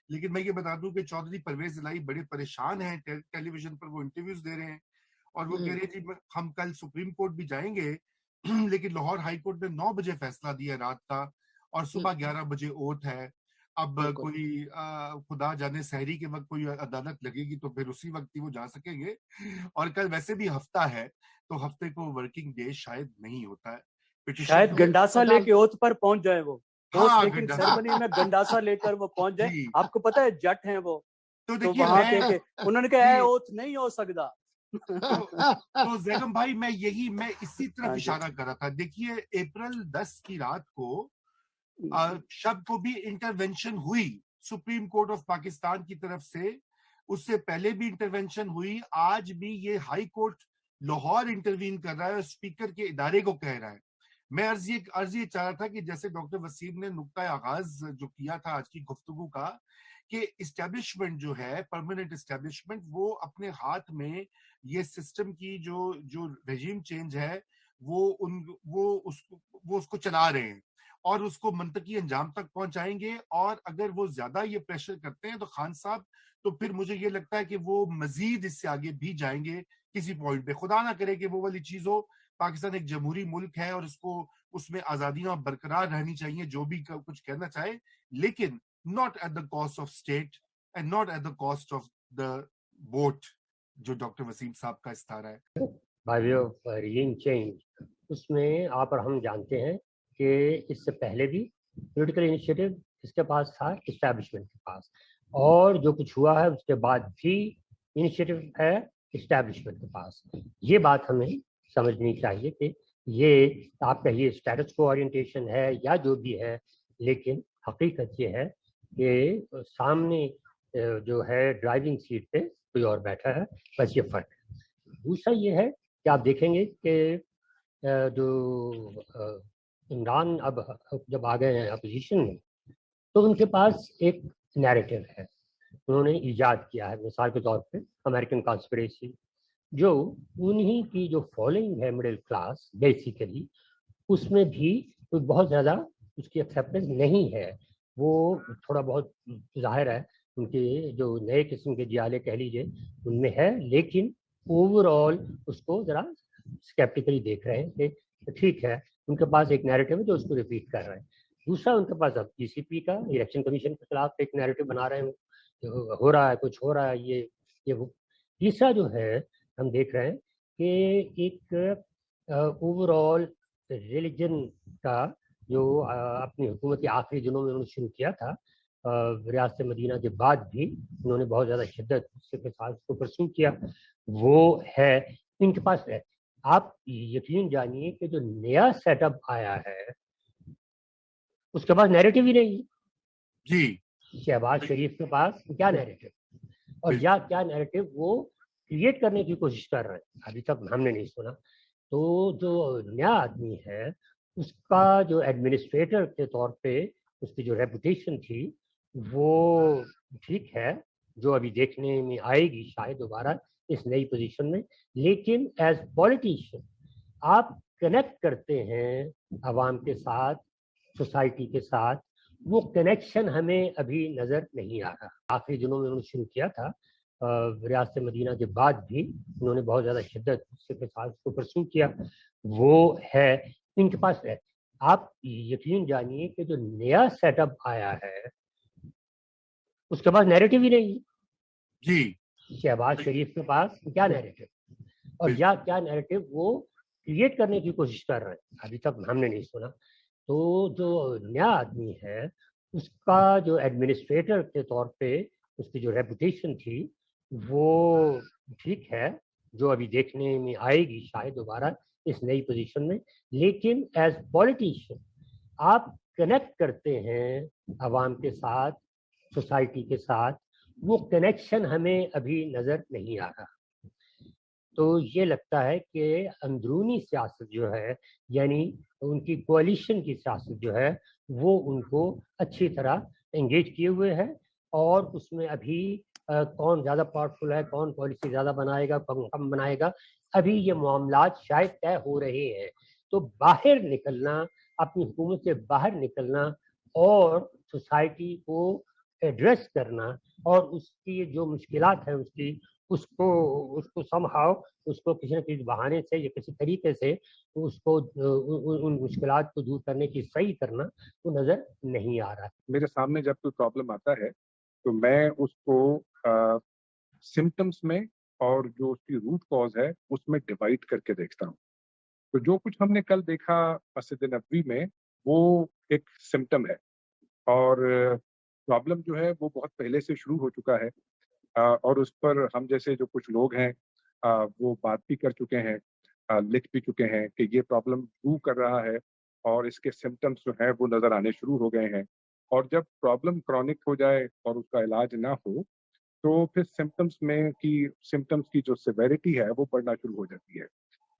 لیکن میں یہ بتا دوں کہ چودھری پرویز الہی بڑے پریشان ہیں، ٹیلی ویژن پر وہ انٹرویوز دے رہے ہیں اور وہ کہہ رہے ہیں جی ہم کل سپریم کورٹ بھی جائیں گے لیکن لاہور ہائی کورٹ نے 9 بجے فیصلہ دیا رات کا اور صبح 11 بجے اوٹ ہے. اب کوئی خدا جانے سحری کے وقت کوئی عدالت لگے گی تو پھر اسی وقت ہی وہ جا سکیں گے. اور کل ویسے بھی ہفتہ ہے تو ہفتے کو ورکنگ ڈے شاید نہیں ہوتا ہے. شاید گنڈاسا لے کے اوتھ پر پہنچ جائے وہ ٹیکنگ سیرمنی میں گنڈاسا لے کر وہ پہنچ جائے. آپ کو پتا ہے جٹ ہیں وہ تو وہاں کے انہوں نے کہا اوتھ نہیں ہو سکتا. تو زیگم بھائی میں اسی طرف اشارہ کر رہا تھا. دیکھیے اپریل 10 کی رات کو شب کو بھی انٹرونشن ہوئی سپریم کورٹ آف پاکستان کی طرف سے. اس سے پہلے بھی انٹرونشن ہوئی. آج بھی یہ ہائی کورٹ لاہور انٹروین کر رہا ہے اور اسپیکر کے ادارے کو کہہ رہا ہے. میں عرض یہ چاہ رہا تھا کہ جیسے ڈاکٹر وسیم نے نقطۂ آغاز جو کیا تھا آج کی گفتگو کا کہ اسٹیبلشمنٹ جو ہے پرماننٹ اسٹیبلشمنٹ وہ اپنے ہاتھ میں یہ سسٹم کی جو رجیم چینج ہے وہ اس کو چلا رہے ہیں اور اس کو منطقی انجام تک پہنچائیں گے. اور اگر وہ زیادہ یہ پریشر کرتے ہیں تو خان صاحب تو پھر مجھے یہ لگتا ہے کہ وہ مزید اس سے آگے بھی جائیں گے کسی پوائنٹ پہ. خدا نہ کرے کہ وہ والی چیز ہو. پاکستان ایک جمہوری ملک ہے اور اس میں آزادیاں برقرار رہنی چاہیے جو بھی کچھ کہنا چاہے, لیکن not at the cost of state and not at the cost of the vote جو ڈاکٹر وسیم صاحب کا استعارہ ہے. بھائیو رجیم چینج اس میں آپ اور ہم جانتے ہیں کہ اس سے پہلے بھی پولیٹیکل انیشیٹو اس کے پاس تھا اسٹیبلشمنٹ کے پاس, اور جو کچھ ہوا ہے اس کے بعد بھی انیشیٹو ہے اسٹیبلشمنٹ کے پاس. یہ بات ہمیں سمجھنی چاہیے کہ یہ آپ کہیے اسٹیٹس کو اورینٹیشن ہے یا جو بھی ہے, لیکن حقیقت یہ ہے کہ سامنے جو ہے ڈرائیونگ سیٹ پہ کوئی اور بیٹھا ہے, بس یہ فرق ہے. دوسرا یہ ہے کہ آپ دیکھیں گے کہ جو عمران اب جب آ گئے ہیں اپوزیشن میں تو ان کے پاس ایک نیریٹو ہے, انہوں نے ایجاد کیا ہے. مثال کے طور پہ امریکن کانسپریسی جو انہی کی جو فالوئنگ ہے مڈل کلاس بیسیکلی, اس میں بھی بہت زیادہ اس کی ایکسیپٹنس نہیں ہے. وہ تھوڑا بہت ظاہر ہے ان کے جو نئے قسم کے جیالے کہہ لیجیے ان میں ہے, لیکن اوور آل اس کو ذرا اسکیپٹیکلی دیکھ رہے ہیں کہ ٹھیک ہے ان کے پاس ایک نیریٹو ہے جو اس کو ریپیٹ کر رہے ہیں. دوسرا ان کے پاس اب پی سی پی کا الیکشن کمیشن کے خلاف ایک نیریٹو بنا رہے ہیں, ہو رہا ہے کچھ ہو رہا ہے یہ وہ. تیسرا جو ہے ہم دیکھ رہے ہیں کہ ایک اوور آل ریلیجن کا جو اپنی حکومت کے آخری دنوں میں انہوں نے شروع کیا تھا ریاست مدینہ کے بعد بھی انہوں نے بہت زیادہ شدت کے ساتھ اس کو پرسو کیا, وہ ہے ان کے پاس ہے. آپ یقین جانیے کہ جو نیا سیٹ اپ آیا ہے اس کے پاس نیریٹو ہی نہیں. جی شہباز شریف کے پاس کیا نیریٹو, اور یا کیا نیریٹو وہ کریٹ کرنے کی کوشش کر رہے ہیں, ابھی تک ہم نے نہیں سنا. تو جو نیا آدمی ہے اس کا جو ایڈمنسٹریٹر کے طور پہ اس کی جو ریپوٹیشن تھی وہ ٹھیک ہے, جو ابھی دیکھنے میں آئے گی شاید دوبارہ اس نئی پوزیشن میں. لیکن ایز پولیٹیشین آپ کنیکٹ کرتے ہیں عوام کے ساتھ, سوسائٹی کے ساتھ, وہ کنیکشن ہمیں ابھی نظر نہیں آ رہا. آخری دنوں میں انہوں نے شروع کیا تھا ریاست مدینہ کے بعد بھی انہوں نے بہت زیادہ شدت کے ساتھ اس کو پرسو کیا, وہ ہے ان کے پاس ہے. آپ یقین جانیے کہ جو نیا سیٹ اپ آیا ہے اس کے پاس نیریٹو ہی نہیں. جی شہباز شریف کے پاس کیا نیریٹو, اور یا کیا نیریٹو وہ کریٹ کرنے کی کوشش کر رہے ہیں, ابھی تک ہم نے نہیں سنا. تو جو نیا آدمی ہے اس کا جو ایڈمنسٹریٹر کے طور پہ اس کی جو ریپوٹیشن تھی وہ ٹھیک ہے, جو ابھی دیکھنے میں آئے گی شاید دوبارہ اس نئی پوزیشن میں. لیکن ایز پولیٹیشین آپ کنیکٹ کرتے ہیں عوام کے ساتھ, سوسائٹی کے ساتھ, وہ کنیکشن ہمیں ابھی نظر نہیں آ رہا. تو یہ لگتا ہے کہ اندرونی سیاست جو ہے یعنی ان کی کوalition کی سیاست جو ہے وہ ان کو اچھی طرح انگیج کیے ہوئے ہے, اور اس میں ابھی کون زیادہ پاورفل ہے, کون پالیسی زیادہ بنائے گا, کون کم بنائے گا, ابھی یہ معاملات شاید طے ہو رہے ہیں. تو باہر نکلنا, اپنی حکومت سے باہر نکلنا اور سوسائٹی کو ایڈریس کرنا اور اس کی جو مشکلات ہیں اس کو somehow اس کو کسی نہ کسی بہانے سے یا کسی طریقے سے اس کو ان مشکلات کو دور کرنے کی صحیح کرنا وہ نظر نہیں آ رہا. میرے سامنے جب کوئی پرابلم آتا ہے تو میں اس کو سمٹمس میں اور جو اس کی روٹ کاز ہے اس میں ڈیوائڈ کر کے دیکھتا ہوں. تو جو کچھ ہم نے کل دیکھا مسجد نبوی میں وہ ایک سمٹم ہے اور پرابلم جو ہے وہ بہت پہلے سے شروع ہو چکا ہے اور اس پر ہم جیسے جو کچھ لوگ ہیں وہ بات بھی کر چکے ہیں, لکھ بھی چکے ہیں کہ یہ پرابلم شروع کر رہا ہے اور اس کے سمٹمس جو ہیں وہ نظر آنے شروع ہو گئے ہیں. اور جب پرابلم کرونک ہو جائے اور اس کا علاج نہ ہو تو پھر سمٹمس کی جو سیویرٹی ہے وہ بڑھنا شروع ہو جاتی ہے.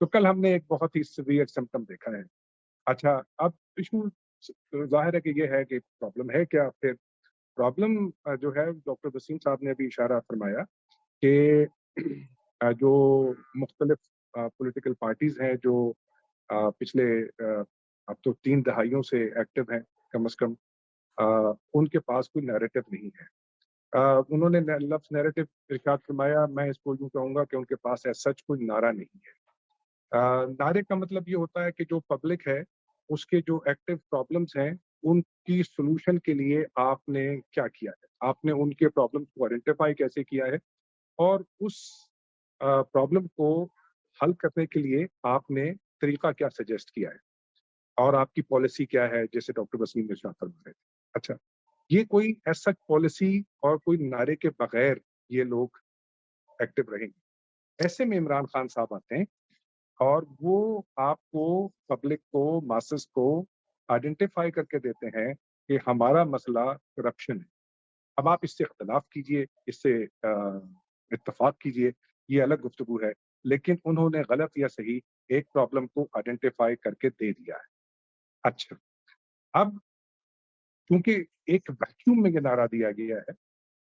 تو کل ہم نے ایک بہت ہی سیویئر سمٹم دیکھا ہے. اچھا, اب ایشو ظاہر ہے کہ یہ ہے کہ پرابلم ہے کیا. پھر پرابلم جو ہے ڈاکٹر وسیم صاحب نے بھی اشارہ فرمایا کہ جو مختلف پولیٹیکل پارٹیز ہیں جو پچھلے اب تو 3 دہائیوں سے ایکٹیو ہیں کم از کم, ان کے پاس کوئی نیریٹو نہیں ہے. انہوں نے لفظ نیریٹو ارشاد فرمایا, میں اس کو یوں کہوں گا کہ ان کے پاس سچ کوئی نعرہ نہیں ہے. نعرے کا مطلب یہ ہوتا ہے کہ جو پبلک ہے اس کے جو ایکٹیو پرابلمس ہیں ان کی سولوشن کے لیے آپ نے کیا کیا ہے, آپ نے ان کے پرابلمس کو آئیڈینٹیفائی کیسے کیا ہے اور اس پرابلم کو حل کرنے کے لیے آپ نے طریقہ کیا سجیسٹ کیا ہے اور آپ کی پالیسی کیا ہے, جیسے ڈاکٹر وسیم نے اشارہ فرما رہے تھے. اچھا, یہ کوئی ایسا پالیسی اور کوئی نعرے کے بغیر یہ لوگ ایکٹیو رہیں گے. ایسے میں عمران خان صاحب آتے ہیں اور وہ آپ کو پبلک کو ماسز کو آئیڈینٹیفائی کر کے دیتے ہیں کہ ہمارا مسئلہ کرپشن ہے. اب آپ اس سے اختلاف کیجئے, اس سے اتفاق کیجئے, یہ الگ گفتگو ہے, لیکن انہوں نے غلط یا صحیح ایک پرابلم کو آئیڈینٹیفائی کر کے دے دیا ہے. اچھا, اب کیونکہ ایک ویکیوم میں یہ نعرہ دیا گیا ہے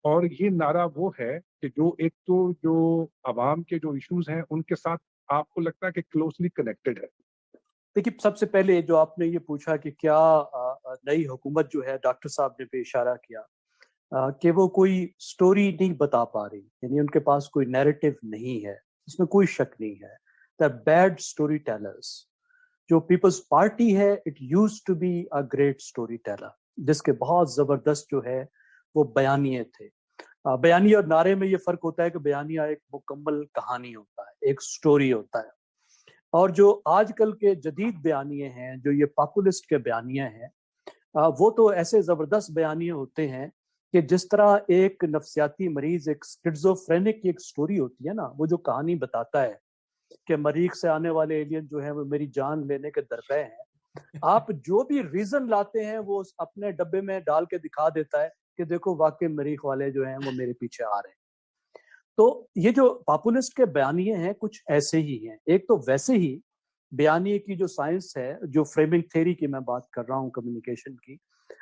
اور یہ نعرہ وہ ہے کہ جو ایک تو جو عوام کے جو ایشوز ہیں ان کے ساتھ آپ کو لگتا ہے کہ کلوزلی کنیکٹڈ ہے. دیکھیے, سب سے پہلے جو آپ نے یہ پوچھا کہ کیا نئی حکومت جو ہے, ڈاکٹر صاحب نے بھی اشارہ کیا کہ وہ کوئی سٹوری نہیں بتا پا رہی, یعنی ان کے پاس کوئی نیریٹو نہیں ہے, اس میں کوئی شک نہیں ہے. The bad story tellers. جو پیپلز پارٹی ہے, it use to be a great story teller, جس کے بہت زبردست جو ہے وہ بیانیے تھے. بیانیہ اور نعرے میں یہ فرق ہوتا ہے کہ بیانیہ ایک مکمل کہانی ہوتا ہے, ایک سٹوری ہوتا ہے, اور جو آج کل کے جدید بیانیے ہیں, جو یہ پاپولسٹ کے بیانیے ہیں, وہ تو ایسے زبردست بیانیے ہوتے ہیں کہ جس طرح ایک نفسیاتی مریض, ایک سکزوفرینک کی ایک سٹوری ہوتی ہے نا, وہ جو کہانی بتاتا ہے کہ مریخ سے آنے والے ایلین جو ہیں وہ میری جان لینے کے درپے ہیں, آپ جو بھی ریزن لاتے ہیں وہ اپنے ڈبے میں ڈال کے دکھا دیتا ہے کہ دیکھو واقعی مریخ والے جو ہیں وہ میرے پیچھے آ رہے ہیں. تو یہ جو پاپولسٹ کے بیانیے ہیں کچھ ایسے ہی ہیں. ایک تو ویسے ہی بیانیے کی جو سائنس ہے, جو فریمنگ تھیوری کی میں بات کر رہا ہوں کمیونیکیشن کی,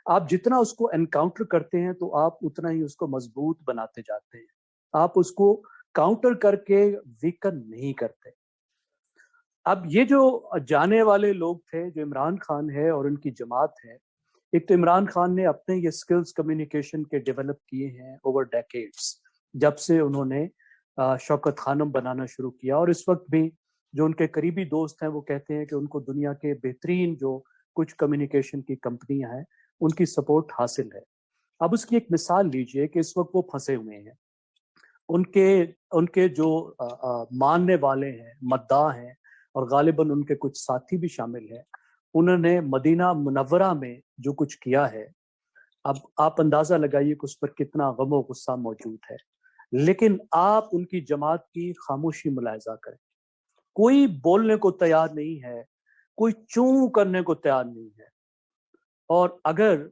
آپ جتنا اس کو انکاؤنٹر کرتے ہیں تو آپ اتنا ہی اس کو مضبوط بناتے جاتے ہیں, آپ اس کو کاؤنٹر کر کے ویکن نہیں کرتے. اب یہ جو جانے والے لوگ تھے, جو عمران خان ہے اور ان کی جماعت ہے, ایک تو عمران خان نے اپنے یہ سکلز کمیونیکیشن کے ڈیولپ کیے ہیں اوور ڈیکیڈز, جب سے انہوں نے شوکت خانم بنانا شروع کیا, اور اس وقت بھی جو ان کے قریبی دوست ہیں وہ کہتے ہیں کہ ان کو دنیا کے بہترین جو کچھ کمیونیکیشن کی کمپنیاں ہیں ان کی سپورٹ حاصل ہے. اب اس کی ایک مثال لیجئے کہ اس وقت وہ پھنسے ہوئے ہیں, ان کے جو ماننے والے ہیں, مداح ہیں, اور غالباً ان کے کچھ ساتھی بھی شامل ہیں, انہوں نے مدینہ منورہ میں جو کچھ کیا ہے, اب آپ اندازہ لگائیے کہ اس پر کتنا غم و غصہ موجود ہے. لیکن آپ ان کی جماعت کی خاموشی ملاحظہ کریں, کوئی بولنے کو تیار نہیں ہے, کوئی چوں کرنے کو تیار نہیں ہے. اور اگر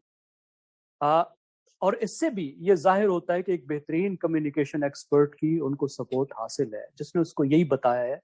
اور اس سے بھی یہ ظاہر ہوتا ہے کہ ایک بہترین کمیونیکیشن ایکسپرٹ کی ان کو سپورٹ حاصل ہے, جس نے اس کو یہی بتایا ہے